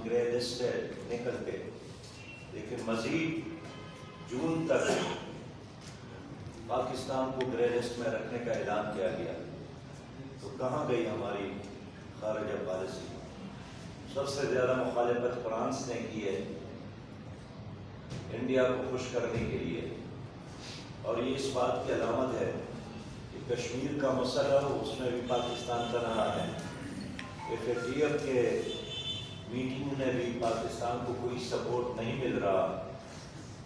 Grey list سے نکلتے، لیکن مزید جون تک پاکستان کو گرے لسٹ میں رکھنے کا اعلان کیا گیا، تو کہاں گئی ہماری خارجہ پالیسی؟ سب سے زیادہ مخالفت فرانس نے کی ہے انڈیا کو خوش کرنے کے لیے، اور یہ اس بات کی علامت ہے کہ کشمیر کا مسئلہ اس میں بھی پاکستان کا رہا ہے۔ FATF کے میٹنگ میں بھی پاکستان کو کوئی سپورٹ نہیں مل رہا،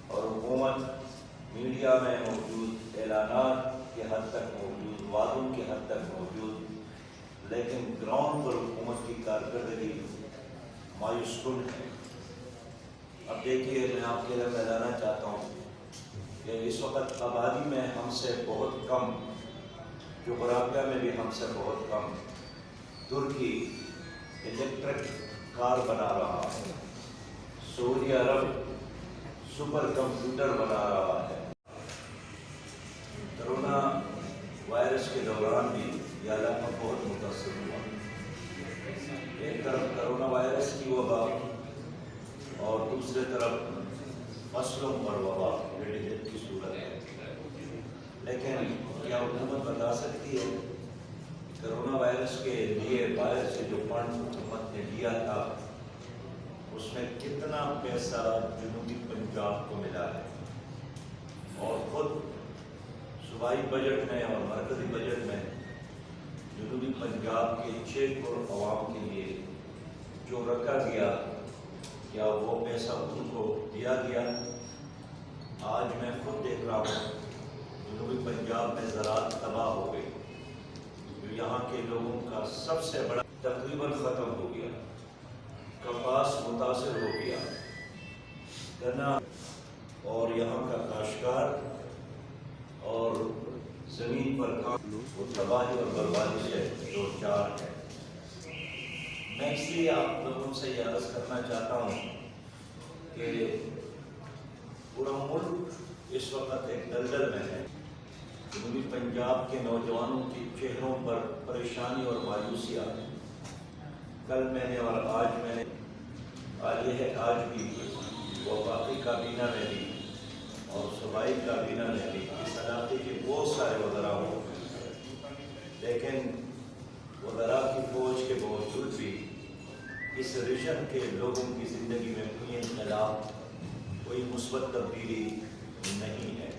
اور حکومت میڈیا میں موجود اعلانات کے حد تک موجود، وعدوں کے حد تک موجود، لیکن گراؤنڈ پر حکومت کی کارکردگی مایوس کن ہے۔ اب دیکھیے، میں آپ کے لیے بتانا چاہتا ہوں کہ اس وقت آبادی میں ہم سے بہت کم، جغرافیہ میں بھی ہم سے بہت کم، ترکی الیکٹرک کار بنا رہا ہے، سعودی عرب سپر کمپیوٹر بنا رہا ہے۔ کرونا وائرس کے دوران بھی یہ علاقہ بہت متاثر ہوا۔ ایک طرف کرونا وائرس کی وبا اور دوسرے طرف فصلوں پر وبا ریڈیجن کی صورت ہے، لیکن کیا حکومت بتا سکتی ہے کرونا وائرس کے لیے باہر سے جو فنڈ حکومت نے دیا تھا اس میں کتنا پیسہ جنوبی پنجاب کو ملا ہے؟ اور خود صوبائی بجٹ میں اور مرکزی بجٹ میں جنوبی پنجاب کے 6 کروڑ عوام کے لیے جو رکھا گیا، کیا وہ پیسہ ان کو دیا گیا؟ آج میں خود دیکھ رہا ہوں جنوبی پنجاب میں زراعت تباہ ہو گئی، جو یہاں کے لوگوں کا سب سے بڑا تقریباً ختم ہو گیا، کپاس متاثر ہو گیا، گنا اور یہاں کا کاشتکار اور زمین پر کام وہ تباہی اور بربادی سے دو چار ہے۔ میں اس لیے آپ لوگوں سے یہ عرض کرنا چاہتا ہوں کہ پورا ملک اس وقت ایک دلدل میں ہے۔ جنوبی پنجاب کے نوجوانوں کے چہروں پر پریشانی اور مایوسی آ ہے۔ کل میں نے اور آج میں نے آج بھی وفاقی کابینہ میں بھی اور صوبائی کابینہ میں بھی اس علاقے کے بہت سارے وزراء ہوں، لیکن وزراء کی فوج کے باوجود بھی اس ریجن کے لوگوں کی زندگی میں کوئی انقلاب، کوئی مثبت تبدیلی نہیں ہے۔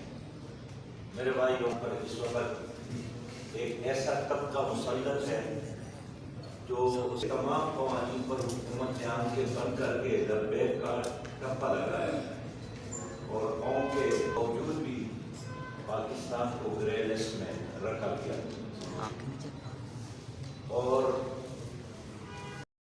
میرے بھائیوں پر اس وقت ایک ایسا طبقہ مسلط ہے جو تمام قوانین پر حکومت نے آنکھیں بند کر کے لبیک کا ٹپا لگایا، اور قوم کے باوجود بھی پاکستان کو گرے لسٹ میں رکھا گیا، اور